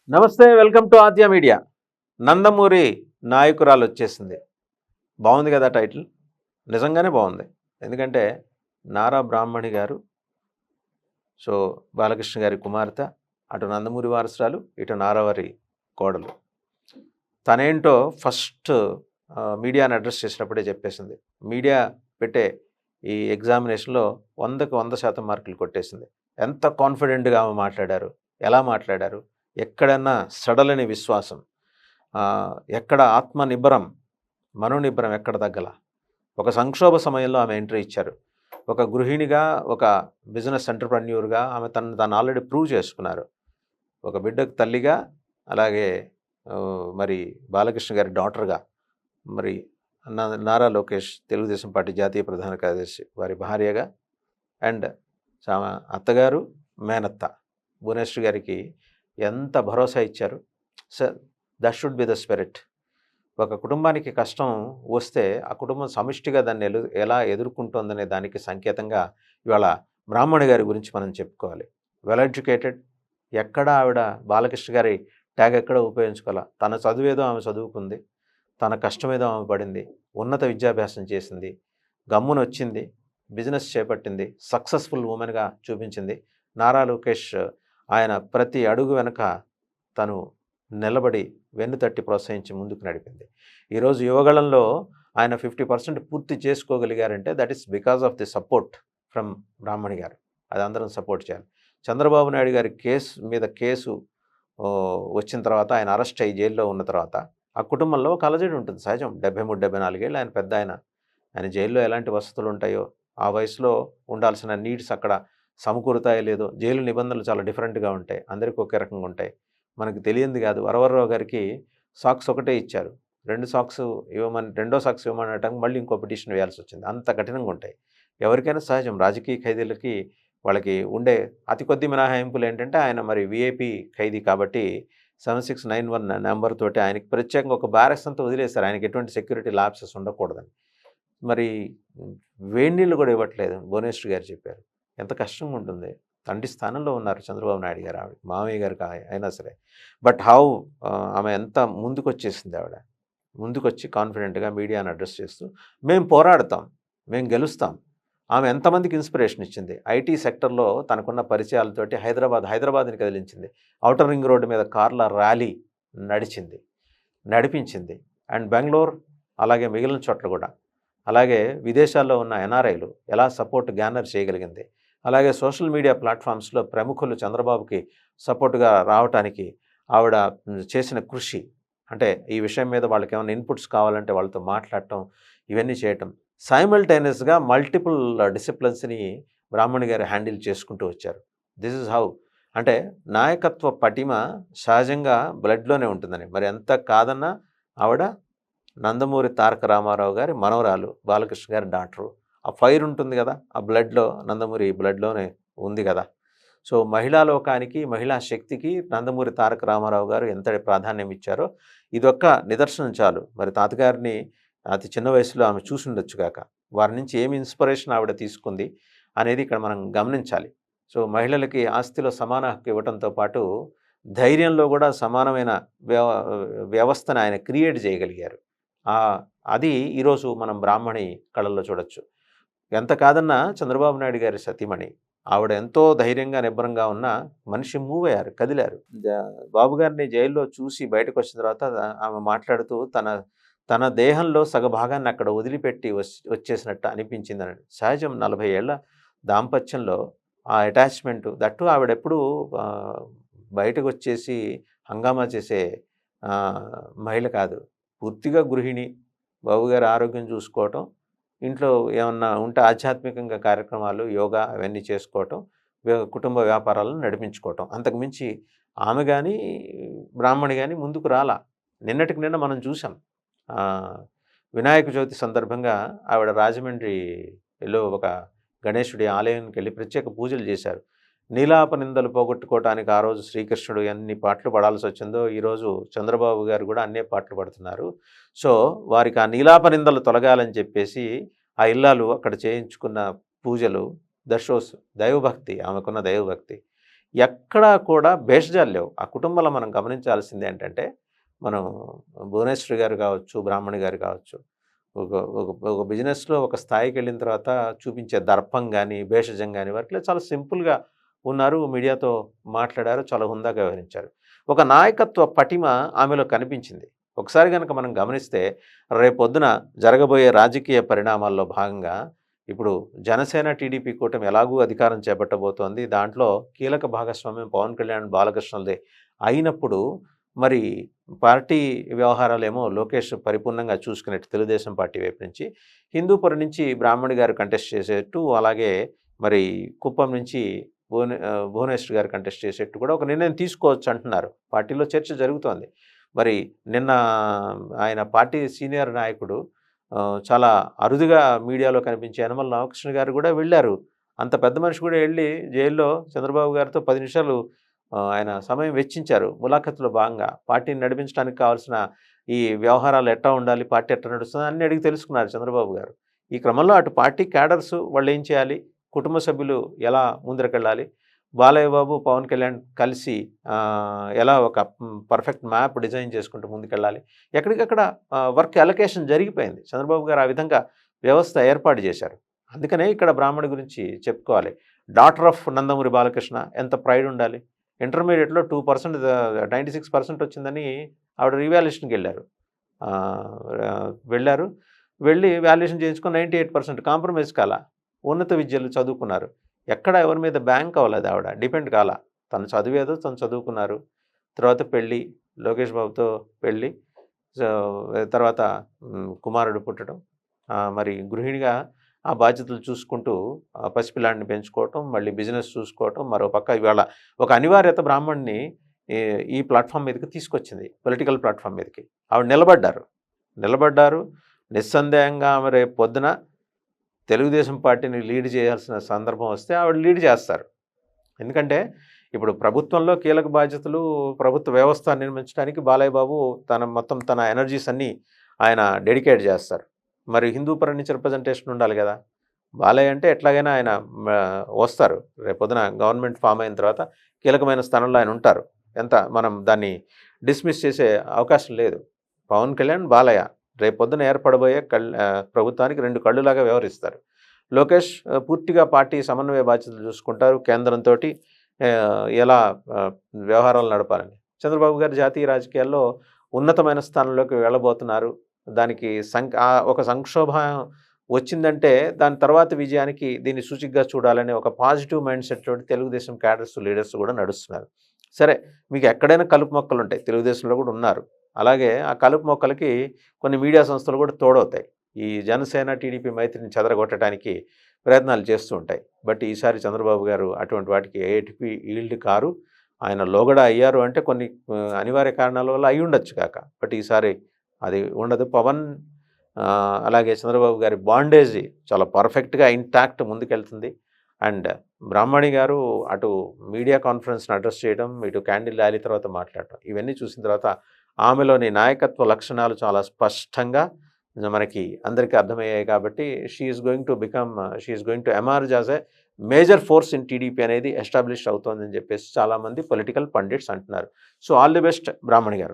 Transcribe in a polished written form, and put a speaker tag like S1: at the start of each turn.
S1: నమస్తే, welcome to Aadya media. Nandamuri నాయకురాలు వచ్చేసింది. బాగుంది కదా టైటిల్. నిజంగానే బాగుంది. ఎందుకంటే నారా బ్రాహ్మణి గారు, సో బాలకృష్ణ గారి కుమార్తె, అటు నందమూరి వారసురాలు, ఇటు నారావారి కోడలు. తనేంటో ఫస్ట్ మీడియాని అడ్రస్ చేసినప్పుడే చెప్పేసింది. మీడియా పెట్టే ఈ ఎగ్జామినేషన్లో 100కి 100% మార్కులు కొట్టేసింది. ఎంత కాన్ఫిడెంట్గా ఆమె మాట్లాడారు, ఎలా మాట్లాడారు, ఎక్కడన్నా సడలని విశ్వాసం, ఎక్కడ ఆత్మనిబ్బరం, మనోనిబ్బరం ఎక్కడ తగ్గల. ఒక సంక్షోభ సమయంలో ఆమె ఎంట్రీ ఇచ్చారు. ఒక గృహిణిగా, ఒక బిజినెస్ ఎంటర్ప్రెన్యూర్గా ఆమె తను ఆల్రెడీ ప్రూవ్ చేసుకున్నారు. ఒక బిడ్డకు తల్లిగా, అలాగే మరి బాలకృష్ణ గారి డాటర్గా, మరి నారా లోకేష్ తెలుగుదేశం పార్టీ జాతీయ ప్రధాన కార్యదర్శి వారి భార్యగా, అండ్ అత్తగారు, మేనత్త భువనేశ్వరి గారికి ఎంత భరోసా ఇచ్చారు. Sir, that should be the spirit. ఒక కుటుంబానికి కష్టం వస్తే ఆ కుటుంబం సమిష్టిగా దాన్ని ఎలా ఎదుర్కొంటుందనే దానికి సంకేతంగా ఇవాళ బ్రాహ్మణి గారి గురించి మనం చెప్పుకోవాలి. వెల్ ఎడ్యుకేటెడ్, ఎక్కడ ఆవిడ బాలకృష్ణ గారి ట్యాగ్ ఎక్కడ ఉపయోగించుకోవాలా. తన చదువేదో ఆమె చదువుకుంది, తన కష్టమేదో ఆమె పడింది, ఉన్నత విద్యాభ్యాసం చేసింది, గమ్మునొచ్చింది, బిజినెస్ చేపట్టింది, సక్సెస్ఫుల్ ఉమెన్గా చూపించింది. నారా లోకేష్ ఆయన ప్రతి అడుగు వెనక తను నిలబడి వెన్నుతట్టి ప్రోత్సహించి ముందుకు నడిపింది. ఈరోజు యువగళంలో ఆయన 50% పూర్తి చేసుకోగలిగారంటే that is because of the support from Brahmani garu. అది అందరం సపోర్ట్ చేయాలి. చంద్రబాబు నాయుడు గారి కేసు వచ్చిన తర్వాత, ఆయన అరెస్ట్ అయ్యి జైల్లో ఉన్న తర్వాత ఆ కుటుంబంలో ఒక అలజడి ఉంటుంది, సహజం. 73-74 ఏళ్ళు ఆయన పెద్ద ఆయన జైల్లో ఎలాంటి వసతులు ఉంటాయో, ఆ వయసులో ఉండాల్సిన నీడ్స్ అక్కడ సమకూరుతాయో లేదో. జైలు నిబంధనలు చాలా డిఫరెంట్గా ఉంటాయి, అందరికీ ఒకే రకంగా ఉంటాయి. మనకు తెలియంది కాదు. వరవరరావు గారికి సాక్స్ ఒకటే ఇచ్చారు, రెండో సాక్స్ ఇవ్వమని అనటానికి మళ్ళీ ఇంకో పిటిషన్ వేయాల్సి వచ్చింది. అంత కఠినంగా ఉంటాయి. ఎవరికైనా సహజం. రాజకీయ ఖైదీలకి వాళ్ళకి ఉండే అతి కొద్ది మినహాయింపులు ఏంటంటే, ఆయన మరి విఐపి ఖైదీ కాబట్టి 7691 నెంబర్ తోటి ఆయనకి ప్రత్యేకంగా ఒక బ్యారక్స్ అంతా వదిలేశారు. ఆయనకి ఎటువంటి సెక్యూరిటీ ల్యాప్సెస్ ఉండకూడదని. మరి వేడి నీళ్ళు కూడా ఇవ్వట్లేదు భువనేశ్వరి గారు చెప్పారు. ఎంత కష్టంగా ఉంటుంది. తండ్రి స్థానంలో ఉన్నారు చంద్రబాబు నాయుడు గారు, ఆవిడ మామయ్య గారికి అయినా సరే. బట్ ఆమె ఎంత ముందుకొచ్చేసింది. ఆవిడ ముందుకొచ్చి కాన్ఫిడెంట్గా మీడియాని అడ్రస్ చేస్తూ మేము పోరాడతాం, మేము గెలుస్తాం. ఆమె ఎంతమందికి ఇన్స్పిరేషన్ ఇచ్చింది. ఐటీ సెక్టర్లో తనకున్న పరిచయాలతోటి హైదరాబాద్ని కదిలించింది. ఔటర్ రింగ్ రోడ్డు మీద కార్ల ర్యాలీ నడిపించింది. అండ్ బెంగళూరు, అలాగే మిగిలిన చోట్ల కూడా, అలాగే విదేశాల్లో ఉన్న ఎన్ఆర్ఐలు ఎలా సపోర్ట్ గ్యానర్ చేయగలిగింది. అలాగే సోషల్ మీడియా ప్లాట్ఫామ్స్లో ప్రముఖులు చంద్రబాబుకి సపోర్టుగా రావటానికి ఆవిడ చేసిన కృషి, అంటే ఈ విషయం మీద వాళ్ళకి ఏమైనా ఇన్పుట్స్ కావాలంటే వాళ్ళతో మాట్లాడటం, ఇవన్నీ చేయటం. సైమల్టేనియస్గా మల్టిపుల్ డిసిప్లిన్స్ని బ్రాహ్మణి గారు హ్యాండిల్ చేసుకుంటూ వచ్చారు. This is how. అంటే నాయకత్వ పటిమ సహజంగా బ్లడ్లోనే ఉంటుందని. మరి ఎంత కాదన్నా ఆవిడ నందమూరి తారక రామారావు గారి మనవరాలు, బాలకృష్ణ గారి డాక్టరు. ఆ ఫైర్ ఉంటుంది కదా, ఆ బ్లడ్లో, నందమూరి బ్లడ్లోనే ఉంది కదా. సో మహిళా లోకానికి, మహిళా శక్తికి నందమూరి తారక రామారావు గారు ఎంత ప్రాధాన్యం ఇచ్చారో ఇదొక్క నిదర్శనం చాలు. మరి తాతగారిని అతి చిన్న వయసులో ఆమె చూసి ఉండొచ్చు కాక, వారి నుంచి ఏమి ఇన్స్పిరేషన్ ఆవిడ తీసుకుంది అనేది ఇక్కడ మనం గమనించాలి. సో మహిళలకి ఆస్తిలో సమాన హక్కు ఇవ్వడంతో పాటు ధైర్యంలో కూడా సమానమైన వ్యవస్థను ఆయన క్రియేట్ చేయగలిగారు. అది ఈరోజు మనం బ్రాహ్మణి కళల్లో చూడొచ్చు. ఎంత కాదన్నా చంద్రబాబు నాయుడు గారి సతీమణి, ఆవిడ ఎంతో ధైర్యంగా నిబ్బరంగా ఉన్న మనిషి మూవ్ అయ్యారు, కదిలారు. బాబు గారిని జైల్లో చూసి బయటకు వచ్చిన తర్వాత ఆమె మాట్లాడుతూ తన దేహంలో సగభాగాన్ని అక్కడ వదిలిపెట్టి వచ్చేసినట్టు అనిపించిందని. సహజం, 40 ఏళ్ల దాంపత్యంలో ఆ అటాచ్మెంటు, దట్టు ఆవిడెప్పుడు బయటకు వచ్చేసి హంగామా చేసే మహిళ కాదు. పూర్తిగా గృహిణి. బాబుగారి ఆరోగ్యం చూసుకోవటం, ఇంట్లో ఏమన్నా ఉంటే ఆధ్యాత్మికంగా కార్యక్రమాలు, యోగా అవన్నీ చేసుకోవటం, కుటుంబ వ్యాపారాలను నడిపించుకోవటం. అంతకుమించి ఆమె కానీ బ్రాహ్మణి కానీ ముందుకు రాలా. నిన్నటికి నిన్న మనం చూసాం. వినాయక చవితి సందర్భంగా ఆవిడ రాజమండ్రిలో ఒక గణేశుడి ఆలయానికి వెళ్ళి ప్రత్యేక పూజలు చేశారు. నీలాప నిందలు పోగొట్టుకోవటానికి ఆ రోజు శ్రీకృష్ణుడు ఎన్ని పాటలు పడాల్సి వచ్చిందో ఈరోజు చంద్రబాబు గారు కూడా అన్నే పాటలు పడుతున్నారు. సో వారికి ఆ నీలాప నిందలు తొలగాలని చెప్పేసి ఆ ఇల్లాలు అక్కడ చేయించుకున్న పూజలు, దైవభక్తి, ఆమెకున్న దైవభక్తి. ఎక్కడా కూడా భేషజాలు లేవు. ఆ కుటుంబంలో మనం గమనించాల్సింది ఏంటంటే, మనం భువనేశ్వరి గారు కావచ్చు, బ్రాహ్మణి గారు కావచ్చు, ఒక ఒక ఒక బిజినెస్‌లో ఒక స్థాయికెళ్ళిన తర్వాత చూపించే దర్పం గాని, భేషజం గాని వాటిలో చాలా సింపుల్‌గా ఉన్నారు. మీడియాతో మాట్లాడారు. చాలా హుందాగా వ్యవహరించారు. ఒక నాయకత్వ పటిమ ఆమెలో కనిపించింది. ఒకసారి గనక మనం గమనిస్తే రేపొద్దున జరగబోయే రాజకీయ పరిణామాల్లో భాగంగా ఇప్పుడు జనసేన, టీడీపీ కూటమి ఎలాగూ అధికారం చేపట్టబోతోంది. దాంట్లో కీలక భాగస్వామ్యం పవన్ కళ్యాణ్, బాలకృష్ణలదే అయినప్పుడు మరి పార్టీ వ్యవహారాలేమో లోకేష్ పరిపూర్ణంగా చూసుకునేట్టు తెలుగుదేశం పార్టీ వైపు నుంచి, హిందూపురం నుంచి బ్రాహ్మణి గారు కంటెస్ట్ చేసేట్టు, అలాగే మరి కుప్పం నుంచి భువనేశ్వర్ గారు కంటెస్ట్ చేసేట్టు కూడా ఒక నిర్ణయం తీసుకోవచ్చు అంటున్నారు. పార్టీలో చర్చ జరుగుతోంది. మరి నిన్న ఆయన పార్టీ సీనియర్ నాయకుడు చాలా అరుదుగా మీడియాలో కనిపించే యనమల రామకృష్ణ గారు కూడా వెళ్ళారు. అంత పెద్ద మనిషి కూడా వెళ్ళి జైల్లో చంద్రబాబు గారితో 10 నిమిషాలు ఆయన సమయం వెచ్చించారు. ములాఖత్తులో భాగంగా పార్టీని నడిపించడానికి కావాల్సిన ఈ వ్యవహారాలు ఎట్టా ఉండాలి, పార్టీ ఎట్టా నడుస్తుంది అన్నీ అడిగి తెలుసుకున్నారు చంద్రబాబు గారు. ఈ క్రమంలో అటు పార్టీ క్యాడర్స్ వాళ్ళు ఏం చేయాలి, కుటుంబ సభ్యులు ఎలా ముందరకెళ్ళాలి, బాలయ్య బాబు, పవన్ కళ్యాణ్ కలిసి ఎలా ఒక పర్ఫెక్ట్ మ్యాప్ డిజైన్ చేసుకుంటూ ముందుకెళ్ళాలి. ఎక్కడికక్కడ వర్క్ అలొకేషన్ జరిగిపోయింది. చంద్రబాబు గారు ఆ విధంగా వ్యవస్థ ఏర్పాటు చేశారు. అందుకనే ఇక్కడ బ్రాహ్మణి గురించి చెప్పుకోవాలి. డాటర్ ఆఫ్ నందమూరి బాలకృష్ణ, ఎంత ప్రైడ్ ఉండాలి. ఇంటర్మీడియట్లో 2% 96% వచ్చిందని ఆవిడ రీవాల్యుయేషన్కి వెళ్ళారు. వెళ్ళి వాల్యుయేషన్ చేయించుకొని 98% కాంప్రమైజ్ కాల. ఉన్నత విద్యలు చదువుకున్నారు. ఎక్కడ ఎవరి మీద బ్యాంక్ అవ్వలేదు, ఆవిడ డిపెండ్ కాల. తను చదివేదో తను చదువుకున్నారు. తర్వాత పెళ్ళి, లోకేష్ బాబుతో పెళ్ళి, తర్వాత కుమారుడు పుట్టడం, మరి గృహిణిగా ఆ బాధ్యతలు చూసుకుంటూ పసిపిల్లాడిని పెంచుకోవటం, మళ్ళీ బిజినెస్ చూసుకోవటం, మరో పక్క ఇవాళ ఒక అనివార్యత బ్రాహ్మణ్ణి ఈ ప్లాట్ఫామ్ మీదకి తీసుకొచ్చింది, పొలిటికల్ ప్లాట్ఫామ్ మీదకి. ఆవిడ నిలబడ్డారు. నిస్సందేహంగా ఆమె రేపు పొద్దున తెలుగుదేశం పార్టీని లీడ్ చేయాల్సిన సందర్భం వస్తే ఆవిడ లీడ్ చేస్తారు. ఎందుకంటే ఇప్పుడు ప్రభుత్వంలో కీలక బాధ్యతలు, ప్రభుత్వ వ్యవస్థ నిర్మించడానికి బాలయ్య బాబు తన ఎనర్జీస్ అన్నీ ఆయన డెడికేట్ చేస్తారు. మరి హిందూపురం నుంచి రిప్రజెంటేషన్ ఉండాలి కదా. బాలయ్య అంటే ఎట్లాగైనా ఆయన వస్తారు. రేపొద్దున గవర్నమెంట్ ఫామ్ అయిన తర్వాత కీలకమైన స్థానంలో ఆయన ఉంటారు. మనం దాన్ని డిస్మిస్ చేసే అవకాశం లేదు. పవన్ కళ్యాణ్, బాలయ్య రేపొద్దున ఏర్పడబోయే ప్రభుత్వానికి 2 కళ్ళులాగా వ్యవహరిస్తారు. లోకేష్ పూర్తిగా పార్టీ సమన్వయ బాధ్యతలు చూసుకుంటారు. కేంద్రంతో ఎలా వ్యవహారాలు నడపాలని. చంద్రబాబు గారు జాతీయ రాజకీయాల్లో ఉన్నతమైన స్థానంలోకి వెళ్ళబోతున్నారు. దానికి ఒక సంక్షోభం వచ్చిందంటే దాని తర్వాత విజయానికి దీన్ని సూచికగా చూడాలనే ఒక పాజిటివ్ మైండ్ సెట్ తోటి తెలుగుదేశం క్యాడర్స్, లీడర్స్ కూడా నడుస్తున్నారు. సరే, మీకు ఎక్కడైనా కలుపు మొక్కలు ఉంటాయి, తెలుగుదేశంలో కూడా ఉన్నారు. అలాగే ఆ కలుపు మొక్కలకి కొన్ని మీడియా సంస్థలు కూడా తోడవుతాయి. ఈ జనసేన, టీడీపీ మైత్రిని చెదరగొట్టడానికి ప్రయత్నాలు చేస్తూ ఉంటాయి. బట్ ఈసారి చంద్రబాబు గారు అటువంటి వాటికి ఏటిపి ఈల్డ్ కారు. ఆయన లోగడ అయ్యారు అంటే కొన్ని అనివార్య కారణాల వల్ల అయి ఉండొచ్చు కాక. బట్ ఈసారి అది ఉండదు. పవన్ అలాగే చంద్రబాబు గారి బాండేజీ చాలా పర్ఫెక్ట్గా ఇంటాక్ట్ ముందుకెళ్తుంది. అండ్ బ్రాహ్మణి గారు అటు మీడియా కాన్ఫరెన్స్ని అడ్రస్ చేయడం, ఇటు క్యాండిల్ ర్యాలీ తర్వాత మాట్లాడటం, ఇవన్నీ చూసిన తర్వాత ఆమెలోని నాయకత్వ లక్షణాలు చాలా స్పష్టంగా మనకి అందరికీ అర్థమయ్యాయి. కాబట్టి she is going to emerge as a major force in TDP అనేది ఎస్టాబ్లిష్ అవుతోందని చెప్పేసి చాలామంది పొలిటికల్ పండిట్స్ అంటున్నారు. సో ఆల్ ది బెస్ట్ బ్రాహ్మణి గారు.